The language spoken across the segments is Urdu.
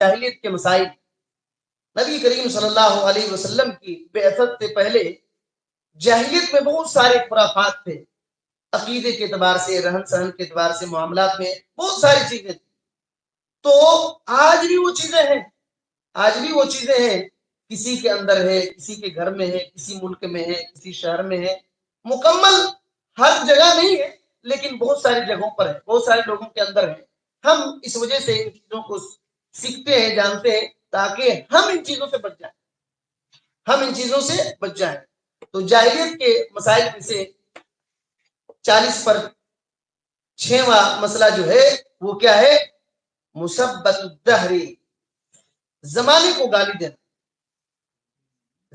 جاہلیت کے مسائل. نبی کریم صلی اللہ علیہ وسلم کی بعثت سے پہلے جاہلیت میں بہت سارے خرافات تھے. عقیدے کے اعتبار سے، رہن سہن کے اعتبار سے، معاملات میں بہت ساری چیزیں تھیں. تو آج بھی وہ چیزیں ہیں، آج بھی وہ چیزیں ہیں. کسی کے اندر ہے، کسی کے گھر میں ہے، کسی ملک میں ہے، کسی شہر میں ہے. مکمل ہر جگہ نہیں ہے لیکن بہت ساری جگہوں پر ہے، بہت سارے لوگوں کے اندر ہے. ہم اس وجہ سے ان چیزوں کو سیکھتے ہیں، جانتے ہیں، تاکہ ہم ان چیزوں سے بچ جائیں، ہم ان چیزوں سے بچ جائیں. تو جاہلیت کے مسائل میں سے 40 پر 6واں مسئلہ جو ہے وہ کیا ہے؟ مسبت الدہر، زمانے کو گالی دینا.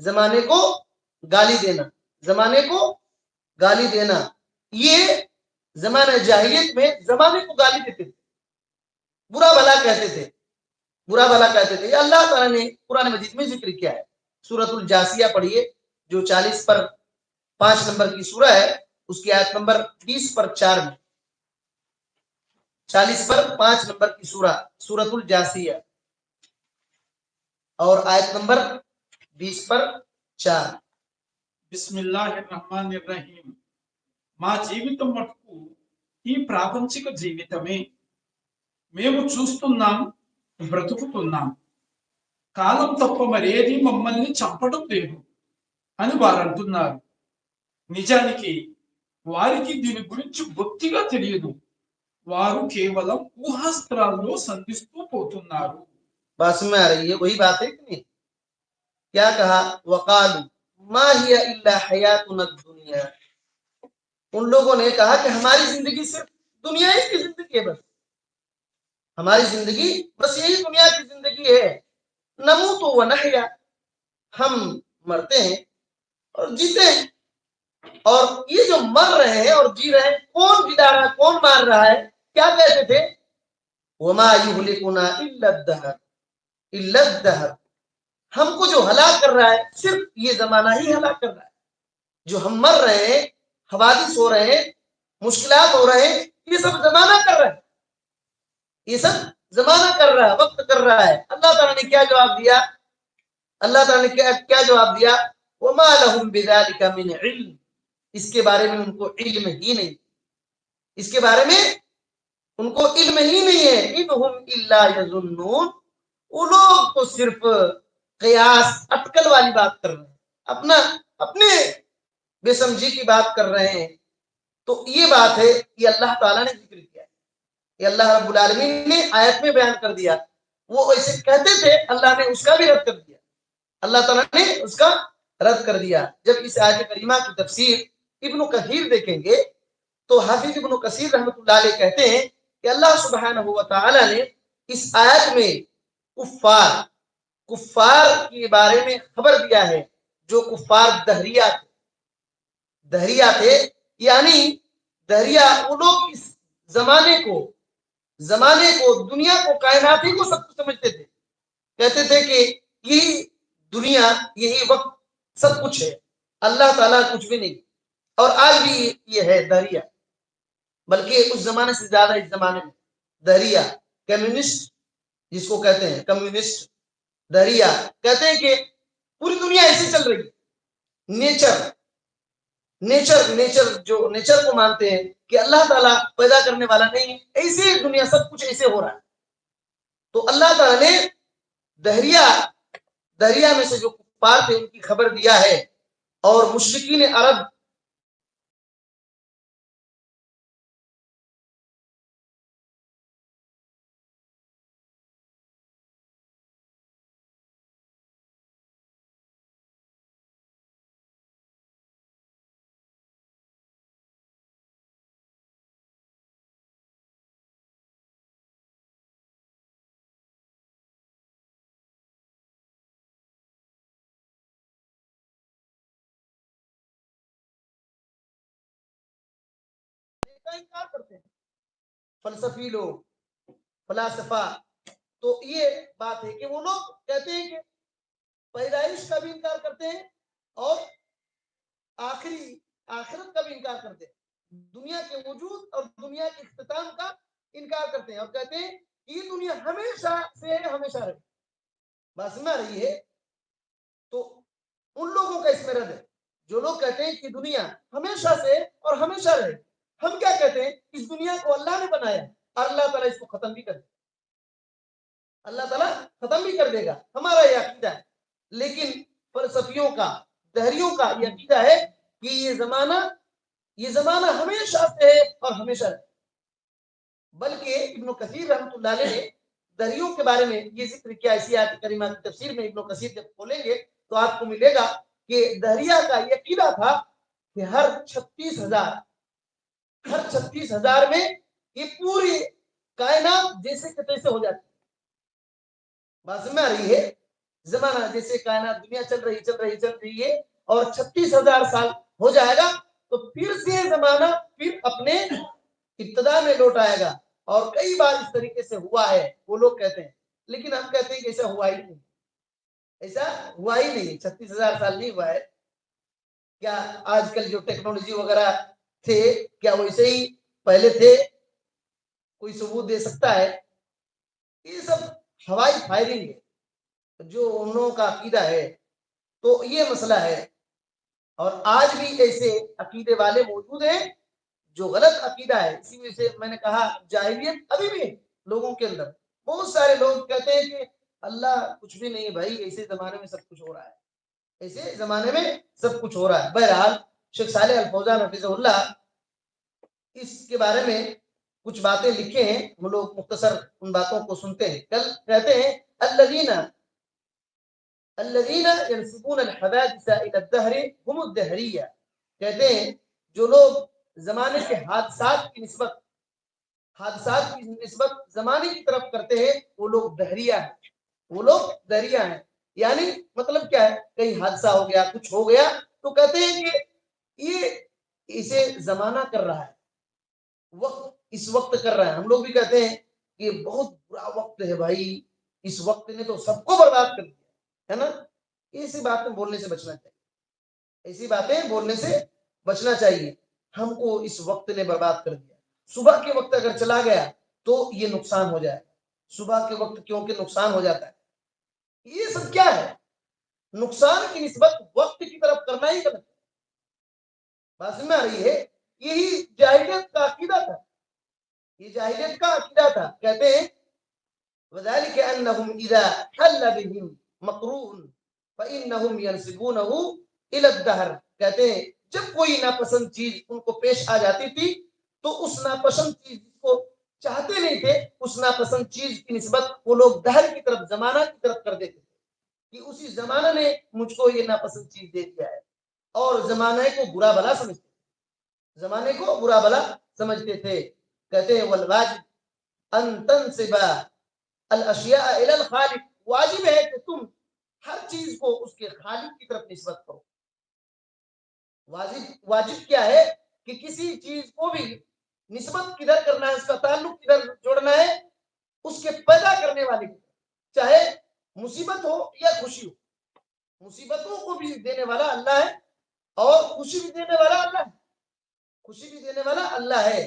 زمانے کو گالی دینا، زمانے کو گالی دینا. یہ زمانہ جاہلیت میں زمانے کو گالی دیتے تھے، برا بھلا کہتے تھے، برا بھلا کہتے تھے. اللہ تعالیٰ نے قرآن مجید میں ذکر کیا ہے. سورۃ الجاثیہ پڑھیے، جو 40 پر 5 نمبر کی سورہ ہے، اس کی آیت نمبر 20 پر 4 میں. 40 پر 5 نمبر کی سورہ سورۃ الجاثیہ اور آیت نمبر 20 پر 4. بسم اللہ الرحمن الرحیم. మా జీవితం మటుకు ఈ ప్రాపంచిక జీవితమే, మేము చూస్తున్నాం, బ్రతుకుతున్నాం. కాలం తప్ప మరేది మమ్మల్ని చంపడం లేదు అని వారు అంటున్నారు. నిజానికి వారికి దీని గురించి బొత్తిగా తెలియదు. వారు కేవలం ఊహాస్త్రాల్లో సంధిస్తూ పోతున్నారు. بات میں آ رہی ہے وہی بات ہے کہ نہیں؟ کیا کہا؟ وقالو ما ہی الا حیاتنا الدنیا. ان لوگوں نے کہا کہ ہماری زندگی صرف دنیا ہی کی زندگی ہے، بس ہماری زندگی بس یہی دنیا کی زندگی ہے. نموت و نحیا، ہم مرتے ہیں اور جیتے ہیں. اور یہ جو مر رہے ہیں اور جی رہے ہیں، کون جلا رہا ہے، کون مار رہا ہے؟ کیا کہتے تھے؟ وما یہلکنا الا الدہر، الا الدہر. ہم کو جو ہلاک کر رہا ہے صرف یہ زمانہ ہی ہلاک کر رہا ہے. جو ہم مر رہے ہیں، حوادث ہو رہے ہیں، مشکلات ہو رہے ہیں، یہ سب زمانہ کر رہا ہے، یہ سب زمانہ کر رہا ہے، وقت کر رہا ہے. اللہ تعالیٰ نے کیا جواب دیا؟ اللہ تعالیٰ نے کیا جواب دیا؟ وما لهم بذلك من علم، اس کے بارے میں ان کو علم ہی نہیں، اس کے بارے میں ان کو علم ہی نہیں ہے. انہم الا یظنون، وہ لوگ تو صرف قیاس، اٹکل والی بات کر رہے ہیں، اپنے بے سمجھی کی بات کر رہے ہیں. تو یہ بات ہے، یہ اللہ تعالیٰ نے ذکر کیا ہے، یہ اللہ رب العالمین نے آیت میں بیان کر دیا. وہ ایسے کہتے تھے، اللہ نے اس کا بھی رد کر دیا، اللہ تعالیٰ نے اس کا رد کر دیا. جب اس آیت کریمہ کی تفسیر ابن کثیر دیکھیں گے تو حافظ ابن کثیر رحمۃ اللہ علیہ کہتے ہیں کہ اللہ سبحانہ و تعالیٰ نے اس آیت میں کفار کے بارے میں خبر دیا ہے، جو کفار دہریہ تھے. یعنی دہریہ وہ لوگ اس زمانے کو، دنیا کو، کائنات ہی کو سب کچھ سمجھتے تھے. کہتے تھے کہ یہی دنیا، یہی وقت سب کچھ ہے، اللہ تعالیٰ کچھ بھی نہیں. اور آج بھی یہ ہے دہریہ، بلکہ اس زمانے سے زیادہ اس زمانے میں دہریہ. کمیونسٹ جس کو کہتے ہیں، کمیونسٹ دہریہ کہتے ہیں کہ پوری دنیا ایسے چل رہی ہے. نیچر جو نیچر کو مانتے ہیں کہ اللہ تعالیٰ پیدا کرنے والا نہیں، ایسے دنیا سب کچھ ایسے ہو رہا ہے. تو اللہ تعالیٰ نے دہریہ میں سے جو کفار تھے ان کی خبر دیا ہے. اور مشرکین عرب کا انکار کرتے ہیں، فلسفی لوگ، فلاسفہ. تو یہ بات ہے کہ وہ لوگ کہتے ہیں کہ پیدائش کا بھی انکار کرتے ہیں اور آخرت کا بھی انکار کرتے ہیں، دنیا کے وجود اور دنیا کے اختتام کا انکار کرتے ہیں، اور کہتے ہیں یہ دنیا ہمیشہ سے ہمیشہ رہے. بات سمجھ رہی ہے؟ تو ان لوگوں کا اس میں رد ہے جو لوگ کہتے ہیں کہ دنیا ہمیشہ سے اور ہمیشہ رہے. ہم کیا کہتے ہیں؟ اس دنیا کو اللہ نے بنایا اور اللہ تعالیٰ اس کو ختم بھی کر دے گا. اللہ تعالیٰ ختم بھی کر دے گا، ہمارا یہ عقیدہ ہے. لیکن فلسفیوں کا، دہریوں کا یہ عقیدہ ہے کہ یہ زمانہ ہمیشہ سے ہے اور ہمیشہ رہے. بلکہ ابن کثیر رحمۃ اللہ علیہ نے دہریوں کے بارے میں یہ ذکر کیا. اسی آیت کریمہ کی تفسیر میں ابن کثیر جب کھولیں گے تو آپ کو ملے گا کہ دہریہ کا یہ عقیدہ تھا کہ ہر 36,000 میں یہ پوری کائنات جیسے کہ تیسے ہو جاتی. بات سمجھ میں آ رہی ہے؟ زمانہ جیسے کائنات دنیا چل رہی ہے اور 36,000 سال ہو جائے گا تو پھر سے زمانہ پھر اپنے ابتدا میں لوٹ آئے گا. اور کئی بار اس طریقے سے ہوا ہے وہ لوگ کہتے ہیں، لیکن ہم کہتے ہیں کہ ایسا ہوا ہی نہیں. ایسا ہوا ہی نہیں، 36,000 سال نہیں ہوا ہے. کیا آج کل جو ٹیکنالوجی وغیرہ تھے کیا ویسے ہی پہلے تھے؟ کوئی ثبوت دے سکتا ہے؟ یہ سب ہوائی فائرنگ ہے جو ان لوگوں کا عقیدہ ہے. تو یہ مسئلہ ہے. اور آج بھی ایسے عقیدے والے موجود ہیں جو غلط عقیدہ ہے. اسی وجہ سے میں نے کہا جاہلیت ابھی بھی لوگوں کے اندر. بہت سارے لوگ کہتے ہیں کہ اللہ کچھ بھی نہیں بھائی، ایسے زمانے میں سب کچھ ہو رہا ہے، ایسے زمانے میں سب کچھ ہو رہا ہے. بہرحال شیخ صالح الفوزان حفظہ اللہ اس کے بارے میں کچھ باتیں لکھے ہیں. وہ لوگ مختصر ان باتوں کو سنتے ہیں. کل کہتے ہیں الذين ينسبون الحوادث الى الدهر هم الدهرية. کہتے ہیں جو لوگ زمانے کے حادثات کی نسبت زمانے کی طرف کرتے ہیں وہ لوگ دہریہ ہیں. یعنی مطلب کیا ہے؟ کئی حادثہ ہو گیا، کچھ ہو گیا تو کہتے ہیں کہ یہ اسے زمانہ کر رہا ہے، اس وقت کر رہا ہے. ہم لوگ بھی کہتے ہیں کہ بہت برا وقت ہے بھائی، اس وقت نے تو سب کو برباد کر دیا ہے نا. ایسی باتیں بولنے سے بچنا چاہیے. ہم کو اس وقت نے برباد کر دیا. صبح کے وقت اگر چلا گیا تو یہ نقصان ہو جائے. صبح کے وقت کیونکہ نقصان ہو جاتا ہے. یہ سب کیا ہے؟ نقصان کی نسبت وقت کی طرف کرنا ہی غلط ہے. بات سمجھ میں آ رہی ہے؟ یہی جاہلیت کا عقیدہ تھا. کہتے ہیں وذلك انهم اذا حل بهم مكروه فانهم ينسبونه الى الدهر. کہتے ہیں جب کوئی ناپسند چیز ان کو پیش آ جاتی تھی تو اس ناپسند چیز کو چاہتے نہیں تھے، اس ناپسند چیز کی نسبت وہ لوگ دہر کی طرف، زمانہ کی طرف کر دیتے تھے کہ اسی زمانہ نے مجھ کو یہ ناپسند چیز دے دیا ہے. اور زمانے کو برا بھلا سمجھتے تھے. کہتے ہیں والواجب ان تنسب الاشیاء الى الخالق. واجب ہے کہ تم ہر چیز کو اس کے خالق کی طرف نسبت کرو. واجب کیا ہے کہ کسی چیز کو بھی نسبت کدھر کرنا ہے، اس کا تعلق کدھر جوڑنا ہے؟ اس کے پیدا کرنے والے کی طرف. چاہے مصیبت ہو یا خوشی ہو، مصیبتوں کو بھی دینے والا اللہ ہے اور خوشی بھی دینے والا اللہ ہے.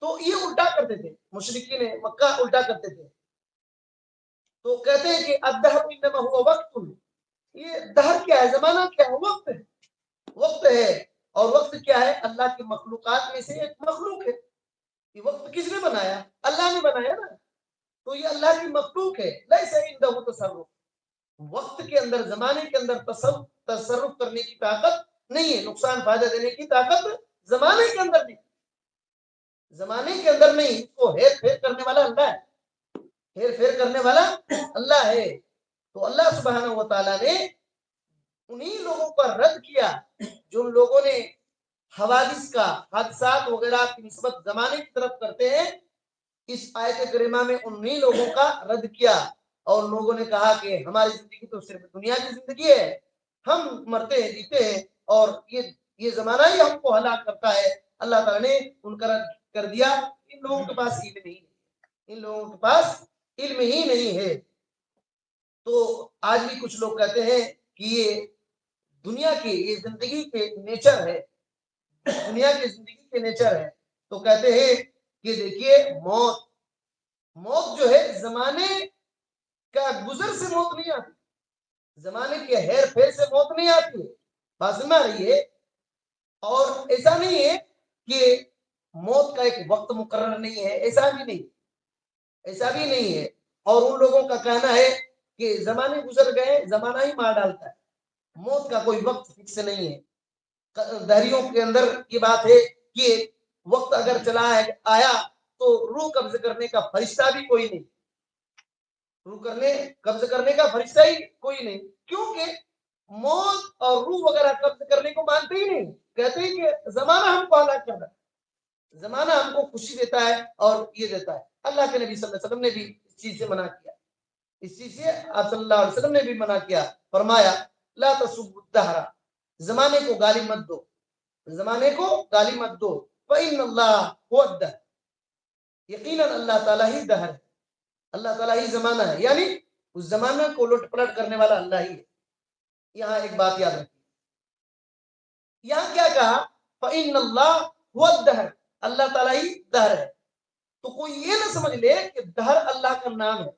تو یہ الٹا کرتے تھے مشرکین مکہ، الٹا کرتے تھے. تو کہتے ہیں کہ الدہر انما هو وقت. یہ دہر کیا ہے؟ زمانہ کیا ہے؟ وقت ہے. اور وقت کیا ہے؟ اللہ کی مخلوقات میں سے ایک مخلوق ہے. یہ وقت کس نے بنایا؟ اللہ نے بنایا نا. تو یہ اللہ کی مخلوق ہے. لیس عنده تصرف. وقت کے اندر، زمانے کے اندر تصرف کرنے کی طاقت نہیں ہے. نقصان فائدہ دینے کی طاقت زمانے کے اندر نہیں. اس کو ہیر پھیر کرنے والا اللہ ہے. تو اللہ سبحانہ و تعالیٰ نے انہی لوگوں پر رد کیا جو لوگوں نے حادثات وغیرہ کی نسبت زمانے کی طرف کرتے ہیں. اس آیت کریمہ میں انہی لوگوں کا رد کیا اور لوگوں نے کہا کہ ہماری زندگی تو صرف دنیا کی زندگی ہے، ہم مرتے ہیں جیتے ہیں اور یہ زمانہ ہی ہم کو ہلاک کرتا ہے. اللہ تعالیٰ نے ان کا رد کر دیا. ان لوگوں کے پاس علم ہی نہیں ہے. تو آج بھی کچھ لوگ کہتے ہیں کہ یہ دنیا کی یہ زندگی کے نیچر ہے، تو کہتے ہیں کہ دیکھیے موت موت جو ہے زمانے کا گزر سے موت نہیں آتی, زمانے کے ہیر پھیر سے موت نہیں آتی ہے, بات سمجھ میں آ رہی ہے. اور ایسا نہیں ہے کہ موت کا ایک وقت مقرر نہیں ہے, ایسا بھی نہیں ہے. اور ان لوگوں کا کہنا ہے کہ زمانے گزر گئے, زمانہ ہی مار ڈالتا ہے, موت کا کوئی وقت فکس نہیں ہے. دہریوں کے اندر یہ بات ہے کہ وقت اگر چلا ہے آیا تو روح قبض کرنے کا فرشتہ بھی کوئی نہیں, قبض کرنے کا فرشتہ ہی کوئی نہیں, کیونکہ موت اور روح وغیرہ قبض کرنے کو مانتے ہی نہیں. کہتے ہیں کہ زمانہ ہم کو ہلاک کر رہا ہے, زمانہ ہم کو خوشی دیتا ہے اور یہ دیتا ہے. اللہ کے نبی صلی اللہ علیہ وسلم نے بھی اس چیز سے منع کیا, اس چیز سے آپ صلی اللہ علیہ وسلم نے بھی منع کیا, فرمایا لا تسبوا الدہر, زمانے کو گالی مت دو, زمانے کو گالی مت دو. فإن اللہ هو الدہر, یقیناً اللہ تعالیٰ ہی دہر ہے, اللہ تعالیٰ ہی زمانہ ہے, یعنی اس زمانہ کو لٹ پلٹ کرنے والا اللہ ہی ہے. یہاں ایک بات یاد رکھیے, یہاں کیا کہا, فإن اللہ هو الدہر, اللہ تعالیٰ ہی دہر ہے. تو کوئی یہ نہ سمجھ لے کہ دہر اللہ کا نام ہے,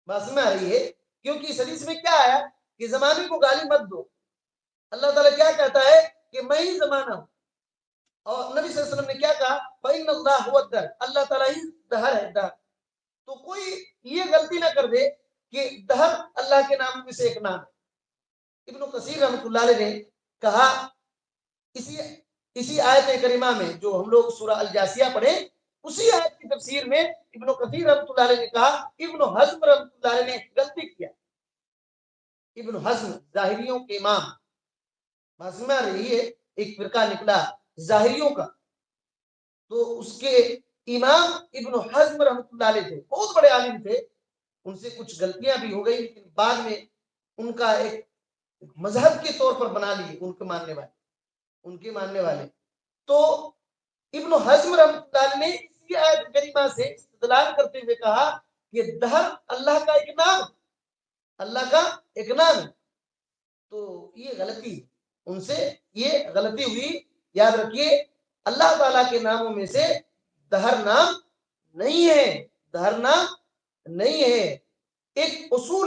بات میں آ رہی ہے, کیونکہ اس حدیث میں کیا آیا کہ زمانے کو گالی مت دو. اللہ تعالیٰ کیا کہتا ہے کہ میں ہی زمانہ ہوں, اور نبی صلی اللہ علیہ وسلم نے کیا کہا, فإن اللہ هو الدہر, اللہ تعالیٰ ہی دہر ہے, دہر. تو کوئی یہ غلطی نہ کر دے کہ دہر اللہ کے نام میں سے ایک نام ہے. ابن کثیر رحمۃ اللہ علیہ نے کہا اسی آیت کریمہ میں جو ہم لوگ سورہ الجاثیہ پڑھیں, اسی آیت کی تفسیر میں ابن کثیر رحمۃ اللہ علیہ نے کہا ابن حزم رحمۃ اللہ علیہ نے غلطی کیا. ابن حزم ظاہریوں کے امام, بات میں آ رہی ہے, ایک فرقہ نکلا ظاہریوں کا, تو اس کے امام ابن حزم رحمۃ اللہ علیہ تھے, بہت بڑے عالم تھے. ان سے کچھ غلطیاں بھی ہو گئی, لیکن بعد میں ان کا ایک مذہب کے طور پر بنا لیے ان کے ماننے والے. تو ابن حزم رحمۃ اللہ علیہ نے اسی آیت کریمہ سے استدلال کرتے ہوئے کہا کہ دہر اللہ کا ایک نام, اللہ کا ایک نام ہے. تو یہ غلطی ان سے یہ غلطی ہوئی. یاد رکھیے اللہ تعالیٰ کے ناموں میں سے دہر نام نہیں ہے, دہر نام نہیں ہے. ایک اصول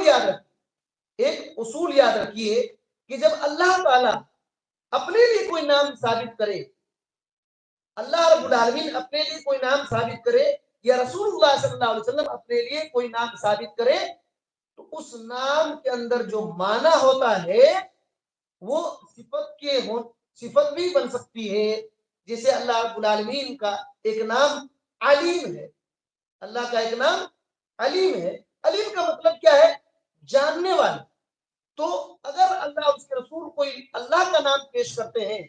یاد رکھیے کہ جب اللہ تعالیٰ اپنے لیے کوئی نام ثابت کرے, اللہ رب العالمین اپنے لیے کوئی نام ثابت کرے, یا رسول اللہ صلی اللہ علیہ وسلم اپنے لیے کوئی نام ثابت کرے, تو اس نام کے اندر جو معنی ہوتا ہے وہ صفت بھی بن سکتی ہے. جیسے اللہ رب العالمین کا ایک نام علیم ہے, اللہ کا ایک نام علیم ہے. علیم کا مطلب کیا ہے, جاننے والا. تو اگر اللہ اس کے رسول کوئی اللہ کا نام پیش کرتے ہیں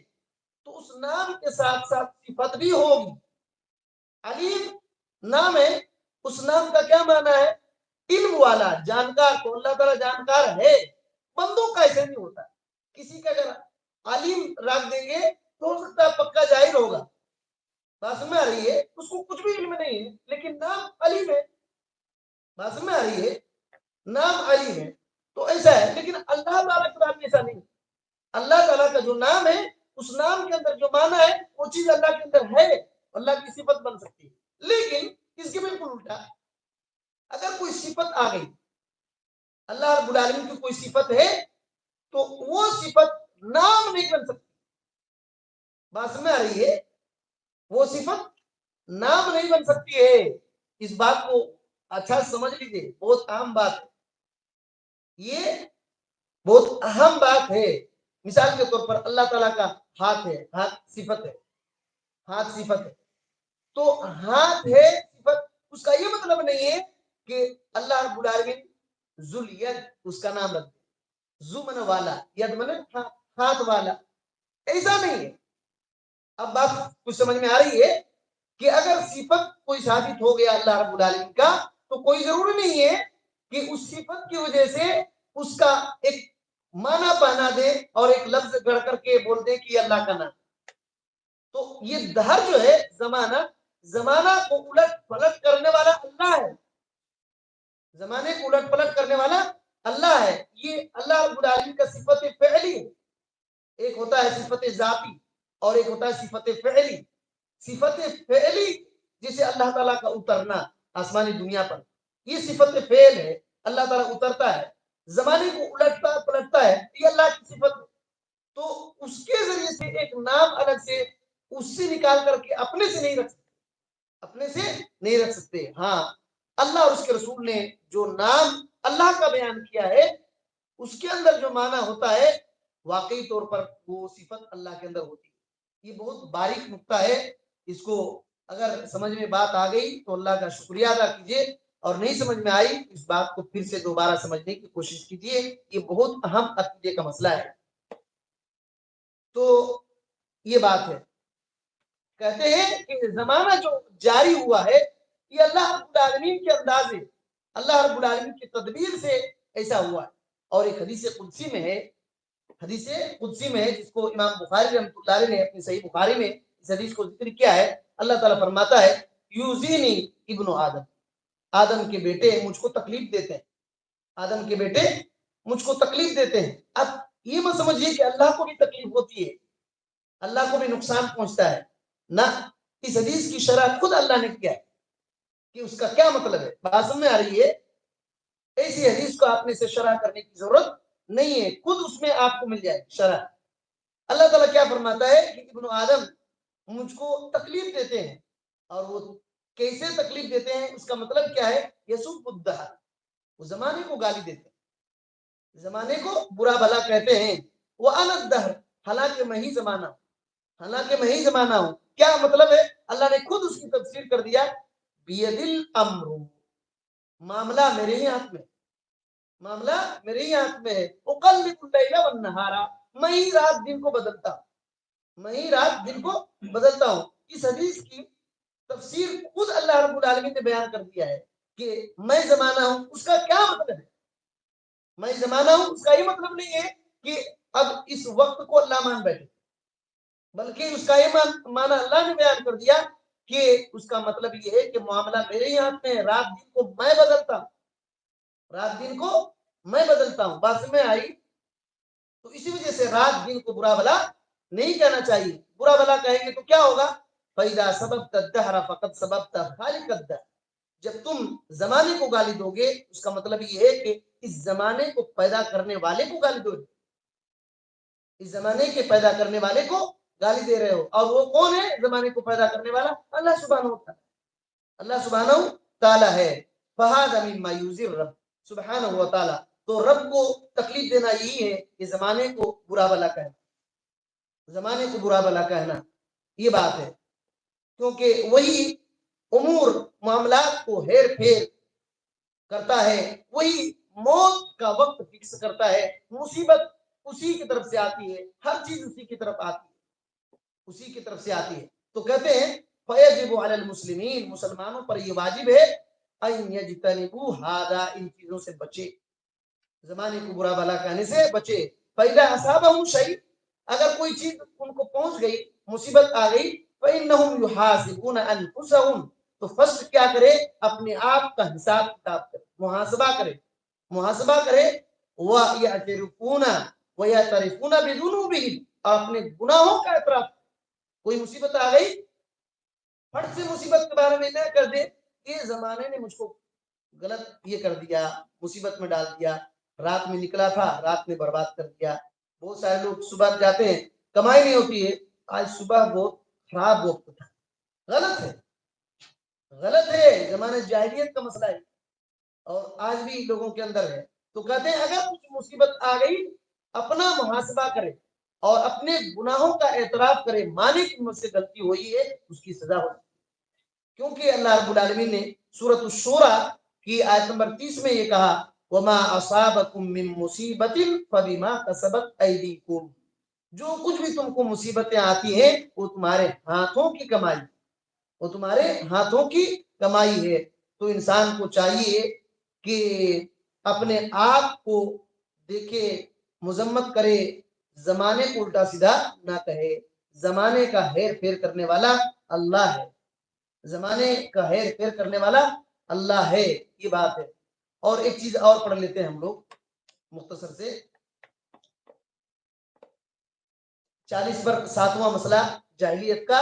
تو اس نام کے ساتھ ساتھ صفت بھی ہوگی. علیم نام ہے, اس نام کا کیا معنی ہے, علم والا, جانکار. تو اللہ تعالیٰ جانکار ہے, بندوں کا ایسے نہیں ہوتا. کسی کا اگر علیم رکھ دیں گے تو ہو سکتا ہے پکا جاہل ہوگا, بات میں آ رہی ہے, اس کو کچھ بھی علم نہیں ہے, لیکن نام علیم ہے. بات میں آ رہی ہے, نام علیم ہے. تو ایسا ہے, لیکن اللہ تعالیٰ کے نام ایسا نہیں. اللہ تعالیٰ کا جو نام ہے, اس نام کے اندر جو معنی ہے وہ چیز اللہ کے اندر ہے, اللہ کی صفت بن سکتی ہے. لیکن اس کے بالکل الٹا, اگر کوئی صفت آ گئی, اللہ رب العالمین کی کوئی صفت ہے, تو وہ صفت نام نہیں بن سکتی. بات میں آ رہی ہے, وہ صفت نام نہیں بن سکتی ہے. اس بات کو اچھا سمجھ لیجیے, بہت اہم بات ہے, یہ بہت اہم بات ہے. مثال کے طور پر اللہ تعالیٰ کا ہاتھ ہے, ہاتھ صفت ہے, ہاتھ صفت ہے. تو ہاتھ ہے صفت, اس کا یہ مطلب نہیں ہے کہ اللہ رب العالمین ذل ید اس کا نام رکھ دے, ذو من والا, ید من ہاتھ والا, ایسا نہیں ہے. اب بات کچھ سمجھ میں آ رہی ہے کہ اگر صفت کوئی ثابت ہو گیا اللہ رب العالمین کا, تو کوئی ضروری نہیں ہے کہ اس صفت کی وجہ سے اس کا ایک معنی پہنا دے اور ایک لفظ گڑ کر کے بول دے کہ اللہ کا نام. تو یہ دہر جو ہے, زمانہ کو الٹ پلٹ کرنے والا اللہ ہے, زمانے کو الٹ پلٹ کرنے والا اللہ ہے. یہ اللہ رب العالمین کا صفت فعلی ہے. ایک ہوتا ہے صفت ذاتی اور ایک ہوتا ہے صفت فعلی. صفت فعلی جیسے اللہ تعالیٰ کا اترنا آسمانی دنیا پر، یہ صفت فعل ہے، اللہ تعالیٰ اترتا ہے، زمانے کو الٹتا پلٹتا ہے، یہ اللہ کی صفت ہے۔ تو اس کے ذریعے سے ایک نام الگ سے اس سے نکال کر کے اپنے سے نہیں رکھ سکتے، اپنے سے نہیں رکھ سکتے۔ ہاں، اللہ اور اس کے رسول نے جو نام اللہ کا بیان کیا ہے اس کے اندر جو معنی ہوتا ہے واقعی طور پر وہ صفت اللہ کے اندر ہوتی ہے۔ یہ بہت باریک نقطہ ہے، اس کو اگر سمجھ میں بات آ گئی تو اللہ کا شکریہ ادا کیجیے، اور نہیں سمجھ میں آئی اس بات کو پھر سے دوبارہ سمجھنے کی کوشش کیجیے، یہ بہت اہم عقیدے کا مسئلہ ہے۔ تو یہ بات ہے، کہتے ہیں کہ زمانہ جو جاری ہوا ہے یہ اللہ رب العالمین کے انداز ہے، اللہ رب العالمین کی تدبیر سے ایسا ہوا ہے۔ اور ایک حدیث قدسی میں ہے، حدیث قدسی میں ہے جس کو امام بخاری رحمۃ اللہ علیہ نے اپنی صحیح بخاری میں اس حدیث کو ذکر کیا ہے۔ اللہ تعالیٰ فرماتا ہے یوزینی ابن آدم، آدم کے بیٹے مجھ کو تکلیف دیتے ہیں، آدم کے بیٹے مجھ کو تکلیف دیتے ہیں۔ اب یہ مت سمجھیے کہ اللہ کو بھی تکلیف ہوتی ہے، اللہ کو بھی نقصان پہنچتا ہے، نہ، اس حدیث کی شرح خود اللہ نے کیا ہے کہ اس کا کیا مطلب ہے، بات سمجھ میں آ رہی ہے؟ ایسی حدیث کو آپ نے سے شرح کرنے کی ضرورت نہیں ہے، خود اس میں آپ کو مل جائے شرح۔ اللہ تعالیٰ کیا فرماتا ہے کہ ابن آدم مجھ کو تکلیف دیتے ہیں، اور وہ کیسے تکلیف دیتے ہیں اس کا مطلب کیا ہے، یسب الدہر، وہ زمانے کو گالی دیتے ہیں، زمانے کو برا بھلا کہتے ہیں، وہ انا الدہر، حالانکہ میں ہی زمانہ ہوں، حالانکہ میں ہی زمانہ ہوں۔ کیا مطلب ہے؟ اللہ نے خود اس کی تفسیر کر دیا، بید الامر، معاملہ میرے ہی ہاتھ میں، معاملہ میرے ہی ہاتھ میں ہے، اقلب اللیل والنہار، میں ہی رات دن کو بدلتا ہوں، میں ہی رات دن کو بدلتا ہوں۔ اس حدیث کی تفسیر خود اللہ رب العالمین نے بیان کر دیا ہے کہ میں زمانہ ہوں، اس کا کیا مطلب ہے؟ میں زمانہ ہوں اس کا یہ مطلب نہیں ہے کہ اب اس وقت کو اللہ مان بیٹھے، بلکہ اس کا یہ معنی اللہ نے بیان کر دیا کہ اس کا مطلب یہ ہے کہ معاملہ میرے ہی ہاتھ میں ہے، رات دن کو میں بدلتا ہوں، رات دن کو میں بدلتا ہوں۔ بات میں آئی؟ تو اسی وجہ سے رات دن کو برا بھلا نہیں کہنا چاہیے، برا بھلا کہیں گے تو کیا ہوگا، فَإِذَا سَبَبْتَ الدَّهْرَ فَقَدْ سَبَبْتَ خَالِقَ الدَّهْرِ، جب تم زمانے کو گالی دو گے اس کا مطلب یہ ہے کہ اس زمانے کو پیدا کرنے والے کو گالی دو گے، اس زمانے کے پیدا کرنے والے کو گالی دے رہے ہو، اور وہ کون ہے زمانے کو پیدا کرنے والا؟ اللہ سبحانہ وتعالی، اللہ سبحانہ وتعالی ہے۔ فَهَذَا مِمَّا يُؤْذِي الرَّبَّ سبحانہ وتعالی، تو رب کو تکلیف دینا یہی ہے کہ زمانے کو برا بھلا کہنا، زمانے کو برا بھلا کہنا، یہ بات ہے، کیونکہ وہی امور معاملات کو ہیر پھیر کرتا ہے، وہی موت کا وقت فکس کرتا ہے، مصیبت اسی کی طرف سے آتی ہے، ہر چیز اسی کی طرف آتی ہے، اسی کی طرف سے آتی ہے۔ تو کہتے ہیں فَيَجِبُ عَلَى الْمُسْلِمِينَ، مسلمانوں پر یہ واجب ہے أَن يَجْتَنِبُوا هَذَا، ان چیزوں سے بچے، زمانے کو برا بھلا کہنے سے بچے۔ فَإِذَا أَصَابَهُمْ شَيْءٌ، اگر کوئی چیز ان کو پہنچ گئی، مصیبت آ گئی، فَإِنَّهُمْ يُحَاسِبُونَ أَنفُسَهُمْ، تو فرسٹ کیا کرے، اپنے آپ کا حساب کتاب کرے، محاسبہ کرے، محاسبہ کرے، وَيَعْتَرِفُونَ بِذُنُوبِهِمْ، اور اپنے گناہوں کا اعتراف۔ کوئی مصیبت آ گئی، پھٹ سے مصیبت کے بارے میں نہ کر دے کہ زمانے نے مجھ کو غلط یہ کر دیا، مصیبت میں ڈال دیا، رات میں نکلا تھا رات میں برباد کر دیا۔ بہت سارے لوگ صبح جاتے ہیں، کمائی نہیں ہوتی ہے، آج صبح بہت خراب وقت تھا، غلط ہے، غلط ہے، زمانے جاہلیت کا مسئلہ ہے، اور آج بھی لوگوں کے اندر ہے۔ تو کہتے ہیں اگر کچھ مصیبت آ گئی، اپنا محاسبہ کرے اور اپنے گناہوں کا اعتراف کرے، مانے کہ مجھ سے غلطی ہوئی ہے، اس کی سزا ہو، کیونکہ اللہ رب العالمین نے سورۃ الشورى کی آیت نمبر 30 میں یہ کہا وَمَا أَصَابَكُم مِّن مُّصِيبَةٍ فَبِمَا كَسَبَتْ أَيْدِيكُمْ، جو کچھ بھی تم کو مصیبتیں آتی ہیں وہ تمہارے ہاتھوں کی کمائی، وہ تمہارے ہاتھوں کی کمائی ہے۔ تو انسان کو چاہیے کہ اپنے آپ کو دیکھے، مذمت کرے، زمانے کو الٹا سیدھا نہ کہے، زمانے کا ہیر پھیر کرنے والا اللہ ہے، زمانے کا ہیر پھیر کرنے والا اللہ ہے، یہ بات ہے۔ اور ایک چیز اور پڑھ لیتے ہیں ہم لوگ مختصر سے، 40 پر 7واں مسئلہ جاہلیت کا،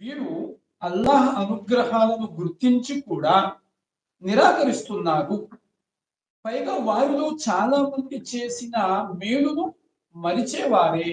వీరు అల్లాహ్ అనుగ్రహాలను గుర్తించి కూడా నిరాకరిస్తున్నారు. పైగా వారిలో చాలా మంది చేసిన మేలును మరిచేవారే.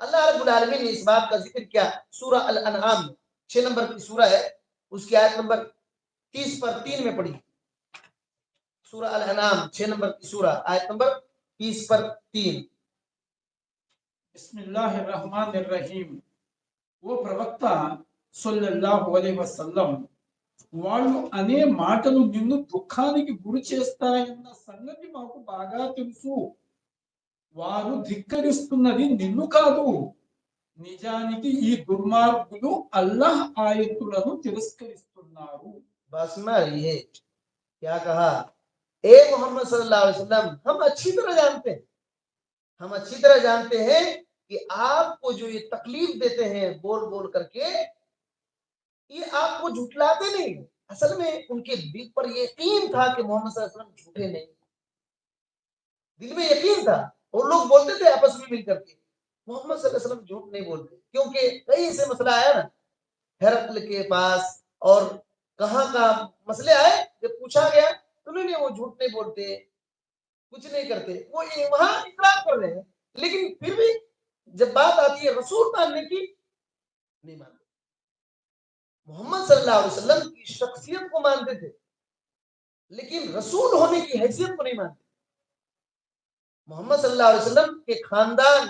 اللہ رب العالمین نے اس بات کا ذکر کیا سورہ الانعام میں، 6 نمبر کی سورہ ہے، اس کی آیت نمبر 30 پر 3 میں پڑھی. سورہ الانعام 6 نمبر کی سورہ، آیت نمبر 30 پر 3. بسم اللہ الرحمن الرحیم. ఓ ప్రవక్త సల్లల్లాహు అలైహి వసల్లం, వాళ్ళు అనే మాటలు నిన్ను దుఃఖానికి గురి చేస్తాయన్న సంగతి మాకు బాగా తెలుసు. వారు ధిక్కరిస్తున్నది నిన్ను కాదు, నిజానికి ఈ దుర్మార్గులు అల్లాహ్ ఆయతులను తిరస్కరిస్తున్నారు. بات سن میں رہی ہے کیا کہا؟ اے محمد صلی اللہ علیہ وسلم، ہم اچھی طرح جانتے ہیں، ہم اچھی طرح جانتے ہیں کہ آپ کو جو یہ تکلیف دیتے ہیں بول بول کر کے، یہ آپ کو جھٹلاتے نہیں. اصل میں ان کے دل پر یقین تھا کہ محمد صلی اللہ علیہ وسلم جھوٹے نہیں، دل میں یقین تھا. اور لوگ بولتے تھے آپس میں مل کر کے محمد صلی اللہ علیہ وسلم جھوٹ نہیں بولتے، کیونکہ کئی ایسے مسئلہ آیا نا ہرقل کے پاس، اور کہاں کہاں مسئلے آئے، جب پوچھا گیا تو نہیں وہ جھوٹ نہیں بولتے، کچھ نہیں کرتے. وہ وہاں اقرار کر رہے ہیں، لیکن پھر بھی جب بات آتی ہے رسول ماننے کی نہیں مانتے. محمد صلی اللہ علیہ وسلم کی شخصیت کو مانتے تھے، لیکن رسول ہونے کی حیثیت کو نہیں مانتے. محمد صلی اللہ علیہ وسلم کے خاندان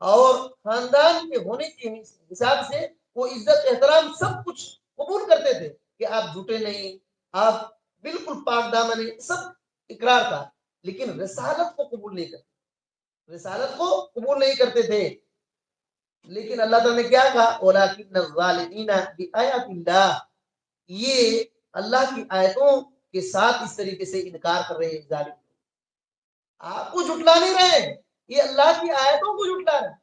اور خاندان کے ہونے کے حساب سے وہ عزت احترام سب کچھ قبول کرتے تھے کہ آپ جھوٹے نہیں، آپ بالکل پاک دامن ہیں، سب اقرار تھا، لیکن رسالت کو قبول نہیں کرتے، رسالت کو قبول نہیں کرتے تھے. لیکن اللہ تعالیٰ نے کیا کہا؟ وَلَٰكِنَّ الظَّالِمِينَ بِآيَاتِ اللَّهِ، یہ اللہ کی آیتوں کے ساتھ اس طریقے سے انکار کر رہے ہیں. ظالم آپ کو جھٹلا نہیں رہے، یہ اللہ کی آیتوں کو جھٹلا رہے ہیں،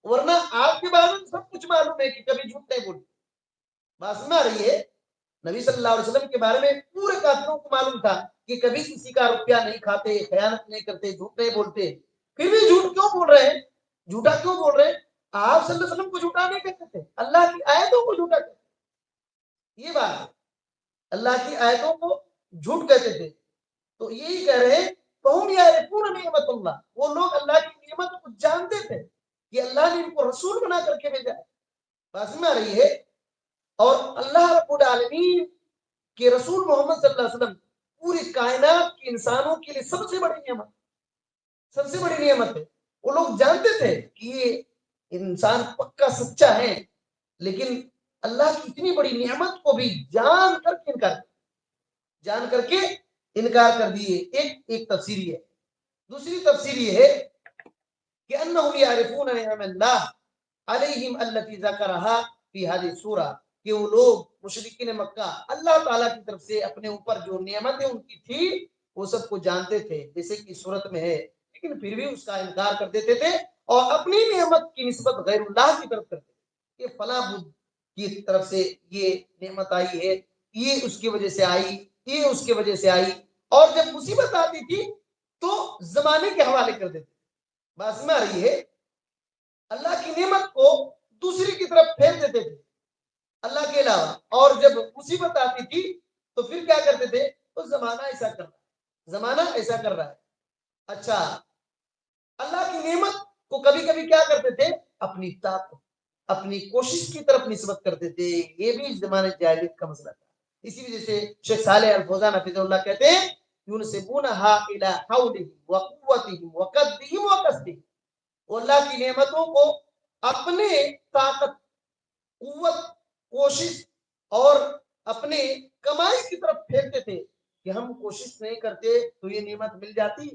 ورنہ آپ کے بارے میں سب کچھ معلوم ہے کہ کبھی جھوٹ نہیں بولتے. بات سنا رہی ہے؟ نبی صلی اللہ علیہ وسلم کے بارے میں پورے کافروں کو معلوم تھا کہ کبھی کسی کا روپیہ نہیں کھاتے، خیانت نہیں کرتے، جھوٹ نہیں بولتے. پھر بھی جھوٹ کیوں بول رہے ہیں؟ جھوٹا کیوں بول رہے ہیں؟ آپ صلی اللہ علیہ وسلم کو جھوٹا نہیں کہتے تھے، اللہ کی آیتوں کو جھوٹا کہتے تھے. یہ بات ہے، اللہ کی آیتوں کو جھوٹ کہتے تھے. تو یہی کہہ رہے ہیں فَهُمْ يَعْرِفُونَ نِعْمَتَ اللَّهِ، وہ لوگ اللہ کی نعمت کو جانتے تھے کہ اللہ نے ان کو رسول بنا کر کے بھیجا ہے. بات سمجھ آ رہی ہے؟ اور اللہ رب العالمین کے رسول محمد صلی اللہ علیہ وسلم پوری کائنات کے انسانوں کے لیے سب سے بڑی نعمت، سب سے بڑی نعمت ہے. وہ لوگ جانتے تھے کہ یہ انسان پکا سچا ہے، لیکن اللہ کی اتنی بڑی نعمت کو بھی جان کر کے انکار کر دیے. ایک تفسیر ہے. دوسری تفسیر یہ ہے کہ انہم یعرفون نعم اللہ علیہم التی ذکرہا فی ہذه السورہ، کہ وہ لوگ مشرکین مکہ اللہ تعالیٰ کی طرف سے اپنے اوپر جو نعمتیں ان کی تھی وہ سب کو جانتے تھے جیسے کہ صورت میں ہے، لیکن پھر بھی اس کا انکار کر دیتے تھے اور اپنی نعمت کی نسبت غیر اللہ کی طرف کرتے تھے. یہ فلاں بدھ کی طرف سے یہ نعمت آئی ہے، یہ اس کی وجہ سے آئی، یہ اس کی وجہ سے آئی. اور جب مصیبت آتی تھی تو زمانے کے حوالے کر دیتے. بات سمجھ آ رہی ہے؟ اللہ کی نعمت کو دوسری کی طرف پھیر دیتے تھے اللہ کے علاوہ، اور جب مصیبت آتی تھی تو پھر کیا کرتے تھے؟ تو زمانہ ایسا کر رہا ہے، زمانہ ایسا کر رہا ہے. اچھا، اللہ کی نعمت کو کبھی کبھی کیا کرتے تھے؟ اپنی طاقت، اپنی کوشش کی طرف نسبت کرتے تھے. یہ بھی زمانے جاہلیت کا مسئلہ تھا. اسی وجہ سے شیخ صالح الفوزان حفظہ اللہ کہتے ہیں یونسبونہا الی حولہم وقوتہم وقدہم وقصدہم، وہ اللہ کی نعمتوں کو اپنے طاقت، قوت، کوشش اور اپنے کمائی کی طرف پھیرتے تھے کہ ہم کوشش نہیں کرتے تو یہ نعمت مل جاتی.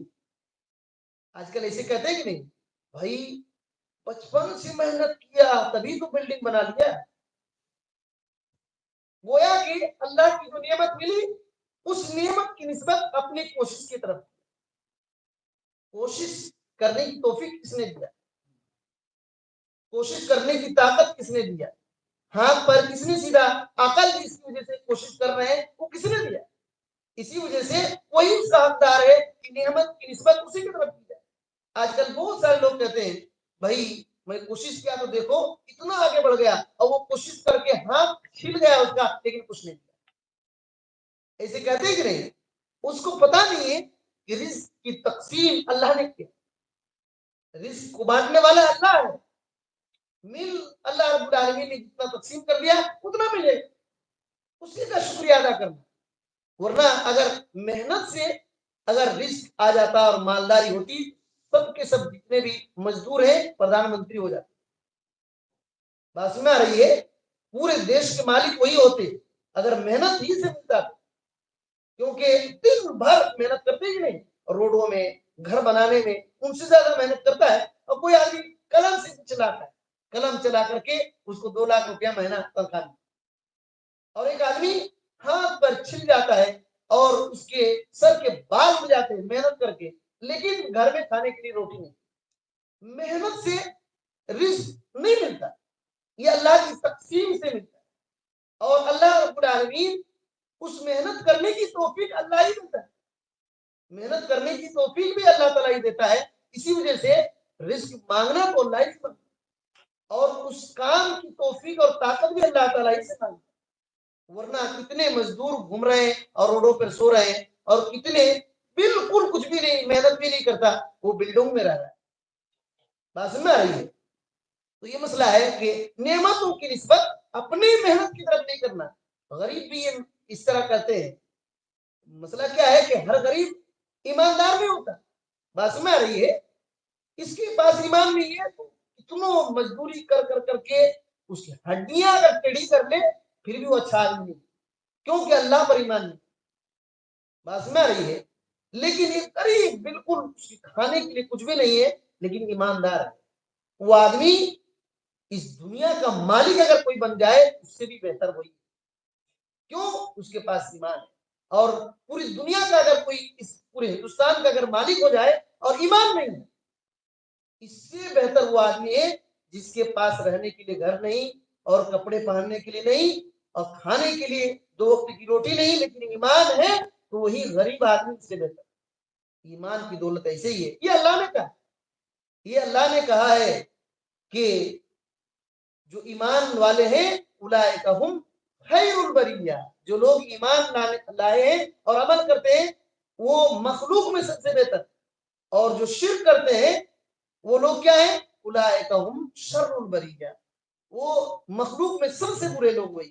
آج کل ایسے کہتے ہیں کہ نہیں بھائی بچپن سے محنت کیا تبھی تو بلڈنگ بنا لیا. گویا کہ اللہ کی جو نعمت ملی اس نعمت کی نسبت اپنی کوشش کی طرف. کوشش کرنے کی توفیق کس نے دیا؟ کوشش کرنے کی طاقت کس نے دیا؟ ہاتھ پر کس نے سیدھا؟ عقل جس کی وجہ سے کوشش کر رہے ہیں وہ کس نے دیا؟ اسی وجہ سے وہی اس کا حقدار ہے کہ نعمت کی نسبت اسی کی طرف کی جائے. آج کل بہت سارے لوگ کہتے ہیں بھائی میں کوشش کیا تو دیکھو اتنا آگے بڑھ گیا، اور وہ کوشش کر کے ہاتھ چھل گیا اس کا لیکن کچھ نہیں کیا. ایسے کہتے ہیں کہ نہیں؟ اس کو پتا نہیں ہے کہ رزق کی تقسیم اللہ نے کیا، رزق کو بانٹنے والا اللہ ہے. مل اللہ رب العالمین نے جتنا تقسیم کر دیا اتنا ملے، اسی کا شکریہ ادا کرنا. ورنہ اگر محنت سے اگر رزق آ جاتا اور مالداری ہوتی، سب کے سب جتنے بھی مزدور ہیں پردھان منتری ہو جاتے. بات میں آ رہی ہے، پورے دیش کے مالک وہی ہوتے اگر محنت ہی سے ملتا. کیونکہ دن بھر محنت کرتے ہی نہیں، روڈوں میں گھر بنانے میں ان سے زیادہ محنت کرتا ہے. اور کوئی آدمی قلم سے چلاتا ہے، قلم چلا کر کے اس کو 2 لاکھ روپیہ مہینہ تنخواہ، اور ایک آدمی ہاتھ پر چھل جاتا ہے اور اس کے سر کے بال اڑ جاتے ہیں محنت کر کے، لیکن گھر میں کھانے کے لیے روٹی نہیں. محنت سے رزق نہیں ملتا، یہ اللہ کی تقسیم سے ملتا ہے. اور اللہ رب العالمین اس محنت کرنے کی توفیق اللہ ہی دیتا ہے. محنت کرنے کی توفیق بھی اللہ تعالیٰ ہی دیتا ہے. اسی وجہ سے رزق مانگنا تو اللہ ہی سے مانگنا، اور اس کام کی توفیق اور طاقت بھی اللہ تعالیٰ ہی سے مانگنا. ورنہ کتنے مزدور گھوم رہے ہیں اور روڈوں پر سو رہے ہیں، اور کتنے بالکل کچھ بھی نہیں، محنت بھی نہیں کرتا، وہ بلڈنگ میں رہ رہا ہے. بات سمجھ میں آ رہی ہے؟ تو یہ مسئلہ ہے کہ نعمتوں کی نسبت اپنی محنت کی طرف نہیں کرنا. غریب بھی اس طرح کرتے ہیں. مسئلہ کیا ہے کہ ہر غریب ایماندار نہیں ہوتا. بات سمجھ میں آ رہی ہے؟ اس کے پاس ایمان نہیں ہے تو اتنوں مزدوری کر کر کر کے اس کی ہڈیاں اگر ٹیڑھی کر لے پھر بھی وہ اچھا آدمی نہیں، کیونکہ اللہ پر ایمان نہیں. بات سمجھ میں آ رہی ہے؟ لیکن یہ غریب بالکل کھانے کے لیے کچھ بھی نہیں ہے لیکن ایماندار ہے، وہ آدمی اس دنیا کا مالک اگر کوئی بن جائے اس سے بھی بہتر وہی، کیوں؟ اس کے پاس ایمان ہے. اور پوری دنیا کا اگر کوئی، اس پورے ہندوستان کا اگر مالک ہو جائے اور ایمان نہیں ہے، اس سے بہتر وہ آدمی ہے جس کے پاس رہنے کے لیے گھر نہیں اور کپڑے پہننے کے لیے نہیں اور کھانے کے لیے 2 وقت کی روٹی نہیں، لیکن ایمان ہے تو وہی غریب آدمی سے بہتر. ایمان کی دولت ایسے ہی ہے. یہ اللہ نے کہا، یہ اللہ نے کہا ہے کہ جو ایمان والے ہیں اولئک ہم خیر البریہ، جو لوگ ایمان لائے ہیں اور عمل کرتے ہیں وہ مخلوق میں سب سے بہتر. اور جو شرک کرتے ہیں وہ لوگ کیا ہیں؟ اولئک ہم شر البریہ، وہ مخلوق میں سب سے برے لوگ وہی.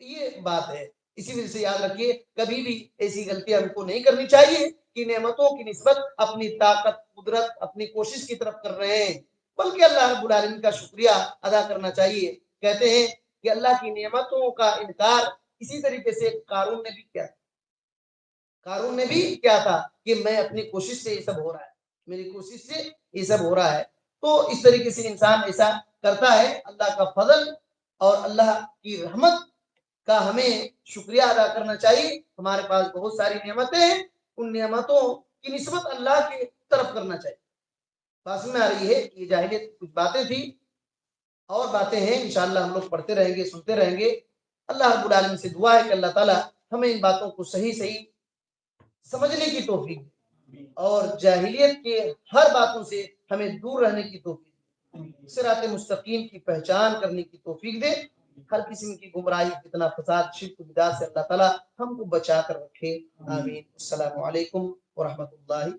یہ بات ہے. اسی وجہ سے یاد رکھیے کبھی بھی ایسی غلطیاں ہم کو نہیں کرنی چاہیے کہ نعمتوں کی نسبت اپنی طاقت، قدرت، اپنی کوشش کی طرف کر رہے ہیں، بلکہ اللہ رب العالمین کا شکریہ ادا کرنا چاہیے. کہتے ہیں کہ اللہ کی نعمتوں کا انکار اسی طریقے سے قارون نے بھی کیا. قارون نے بھی کیا تھا کہ میں اپنی کوشش سے یہ سب ہو رہا ہے، میری کوشش سے یہ سب ہو رہا ہے. تو اس طریقے سے انسان ایسا کرتا ہے. اللہ کا فضل اور اللہ کی رحمت کا ہمیں شکریہ ادا کرنا چاہیے. ہمارے پاس بہت ساری نعمتیں ہیں، ان نعمتوں کی نسبت اللہ کی طرف کرنا چاہیے. پاس میں آ رہی ہے یہ جاہلیت کچھ باتیں تھی، اور باتیں ہیں انشاءاللہ ہم لوگ پڑھتے رہیں گے، سنتے رہیں گے. اللہ رب العالمین سے دعا ہے کہ اللہ تعالیٰ ہمیں ان باتوں کو صحیح صحیح سمجھنے کی توفیق دے اور جاہلیت کے ہر باتوں سے ہمیں دور رہنے کی توفیق دے، صراط مستقیم کی پہچان کرنے کی توفیق دے. ہر قسم کی گمراہی، فتنہ، فساد، شرک و بدعت سے اللہ تعالیٰ ہم کو بچا کر رکھے. آمین. السلام علیکم ورحمۃ اللہ.